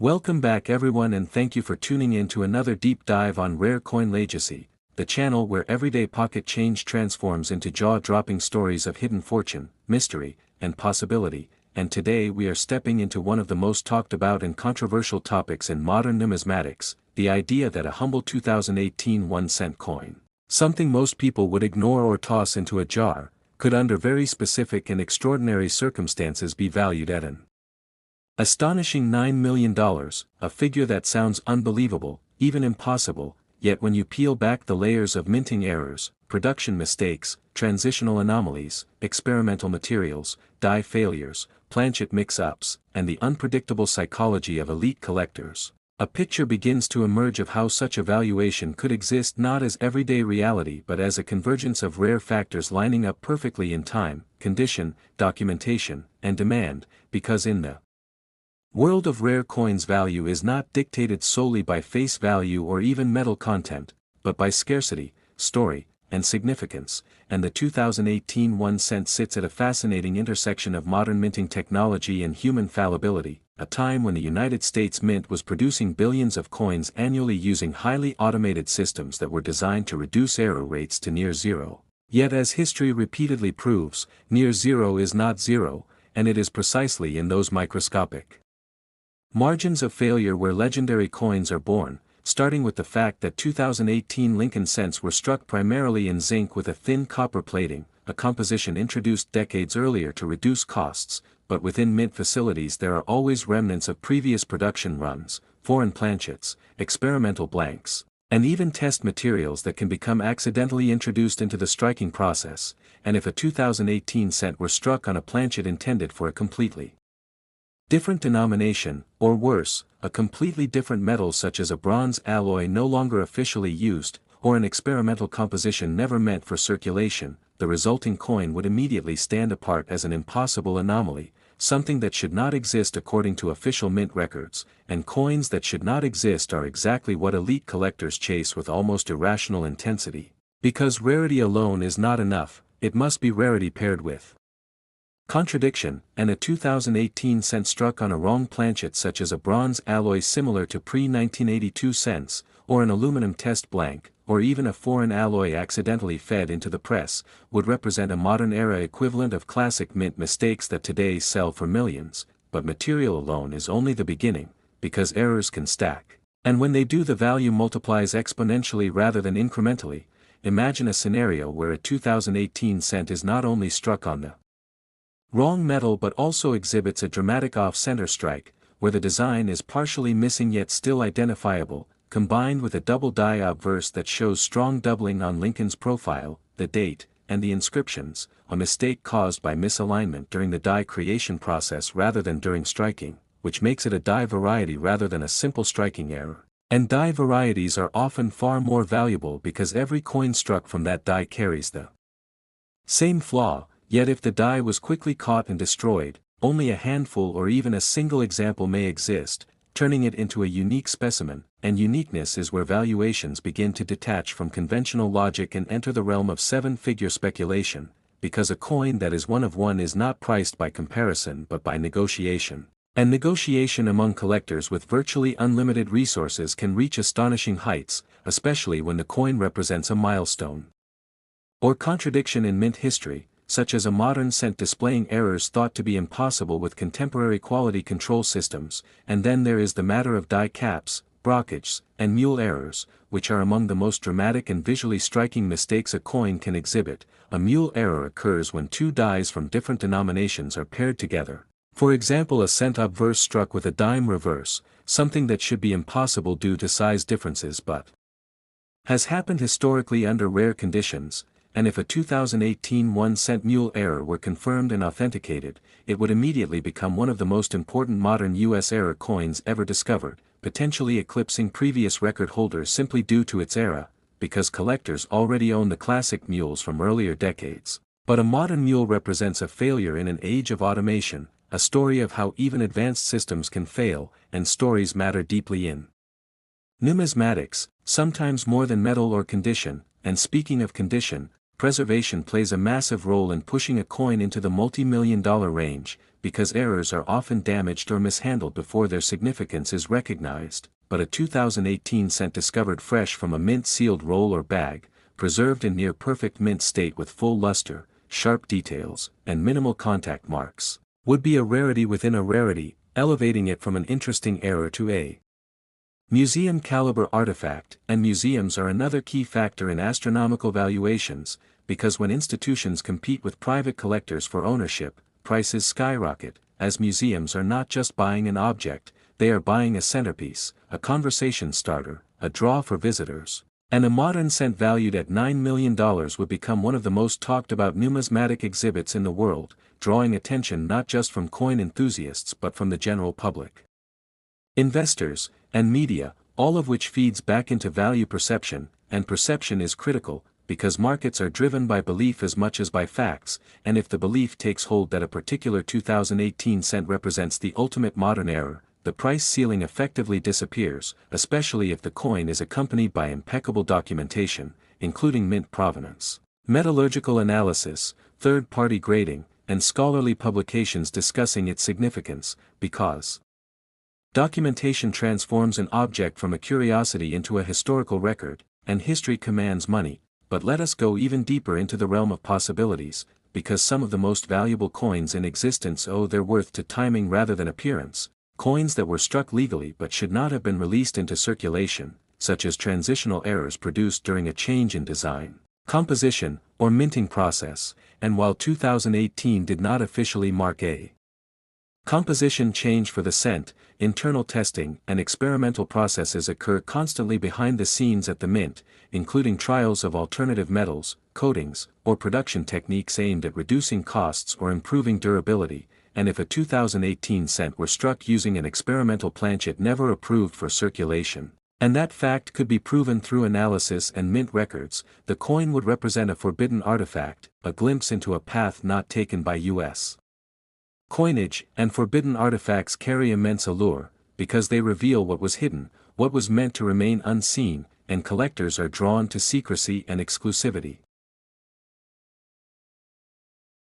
Welcome back everyone, and thank you for tuning in to another deep dive on rare coin legacy, the channel where everyday pocket change transforms into jaw-dropping stories of hidden fortune, mystery, and possibility. And today we are stepping into one of the most talked about and controversial topics in modern numismatics, the idea that a humble 2018 1-cent coin, something most people would ignore or toss into a jar, could under very specific and extraordinary circumstances be valued at an astonishing $9 million, a figure that sounds unbelievable, even impossible, yet when you peel back the layers of minting errors, production mistakes, transitional anomalies, experimental materials, die failures, planchet mix-ups, and the unpredictable psychology of elite collectors, a picture begins to emerge of how such a valuation could exist not as everyday reality but as a convergence of rare factors lining up perfectly in time, condition, documentation, and demand, because in the world of rare coins, value is not dictated solely by face value or even metal content, but by scarcity, story, and significance, and the 2018 1-cent sits at a fascinating intersection of modern minting technology and human fallibility, a time when the United States Mint was producing billions of coins annually using highly automated systems that were designed to reduce error rates to near zero. Yet as history repeatedly proves, near zero is not zero, and it is precisely in those microscopic margins of failure where legendary coins are born, starting with the fact that 2018 Lincoln cents were struck primarily in zinc with a thin copper plating, a composition introduced decades earlier to reduce costs, but within mint facilities there are always remnants of previous production runs, foreign planchets, experimental blanks, and even test materials that can become accidentally introduced into the striking process, and if a 2018 cent were struck on a planchet intended for a completely different denomination, or worse, a completely different metal such as a bronze alloy no longer officially used, or an experimental composition never meant for circulation, the resulting coin would immediately stand apart as an impossible anomaly, something that should not exist according to official mint records, and coins that should not exist are exactly what elite collectors chase with almost irrational intensity. Because rarity alone is not enough, it must be rarity paired with contradiction, and a 2018 cent struck on a wrong planchet such as a bronze alloy similar to pre-1982 cents, or an aluminum test blank, or even a foreign alloy accidentally fed into the press, would represent a modern-era equivalent of classic mint mistakes that today sell for millions, but material alone is only the beginning, because errors can stack, and when they do the value multiplies exponentially rather than incrementally. Imagine a scenario where a 2018 cent is not only struck on the wrong metal but also exhibits a dramatic off-center strike, where the design is partially missing yet still identifiable, combined with a double die obverse that shows strong doubling on Lincoln's profile, the date, and the inscriptions, a mistake caused by misalignment during the die creation process rather than during striking, which makes it a die variety rather than a simple striking error. And die varieties are often far more valuable because every coin struck from that die carries the same flaw. Yet if the die was quickly caught and destroyed, only a handful or even a single example may exist, turning it into a unique specimen, and uniqueness is where valuations begin to detach from conventional logic and enter the realm of seven-figure speculation, because a coin that is one of one is not priced by comparison but by negotiation. And negotiation among collectors with virtually unlimited resources can reach astonishing heights, especially when the coin represents a milestone or contradiction in mint history, such as a modern cent displaying errors thought to be impossible with contemporary quality control systems, and then there is the matter of die caps, brockages, and mule errors, which are among the most dramatic and visually striking mistakes a coin can exhibit. A mule error occurs when two dies from different denominations are paired together. For example, a cent obverse struck with a dime reverse, something that should be impossible due to size differences but has happened historically under rare conditions. And if a 2018 1-cent mule error were confirmed and authenticated, it would immediately become one of the most important modern U.S. error coins ever discovered, potentially eclipsing previous record holders simply due to its era, because collectors already own the classic mules from earlier decades. But a modern mule represents a failure in an age of automation, a story of how even advanced systems can fail, and stories matter deeply in numismatics, sometimes more than metal or condition. And speaking of condition, preservation plays a massive role in pushing a coin into the multi-million-dollar range, because errors are often damaged or mishandled before their significance is recognized, but a 2018 cent discovered fresh from a mint-sealed roll or bag, preserved in near-perfect mint state with full luster, sharp details, and minimal contact marks, would be a rarity within a rarity, elevating it from an interesting error to a museum-caliber artifact. And museums are another key factor in astronomical valuations, because when institutions compete with private collectors for ownership, prices skyrocket, as museums are not just buying an object, they are buying a centerpiece, a conversation starter, a draw for visitors. And a modern cent valued at $9 million would become one of the most talked about numismatic exhibits in the world, drawing attention not just from coin enthusiasts but from the general public, investors, and media, all of which feeds back into value perception, and perception is critical, because markets are driven by belief as much as by facts, and if the belief takes hold that a particular 2018 cent represents the ultimate modern error, the price ceiling effectively disappears, especially if the coin is accompanied by impeccable documentation, including mint provenance, metallurgical analysis, third-party grading, and scholarly publications discussing its significance, because documentation transforms an object from a curiosity into a historical record, and history commands money. But let us go even deeper into the realm of possibilities, because some of the most valuable coins in existence owe their worth to timing rather than appearance, coins that were struck legally but should not have been released into circulation, such as transitional errors produced during a change in design, composition, or minting process. And while 2018 did not officially mark a composition change for the cent, internal testing and experimental processes occur constantly behind the scenes at the mint, including trials of alternative metals, coatings, or production techniques aimed at reducing costs or improving durability. And if a 2018 cent were struck using an experimental planchet never approved for circulation, and that fact could be proven through analysis and mint records, the coin would represent a forbidden artifact, a glimpse into a path not taken by U.S. coinage. And forbidden artifacts carry immense allure, because they reveal what was hidden, what was meant to remain unseen, and collectors are drawn to secrecy and exclusivity.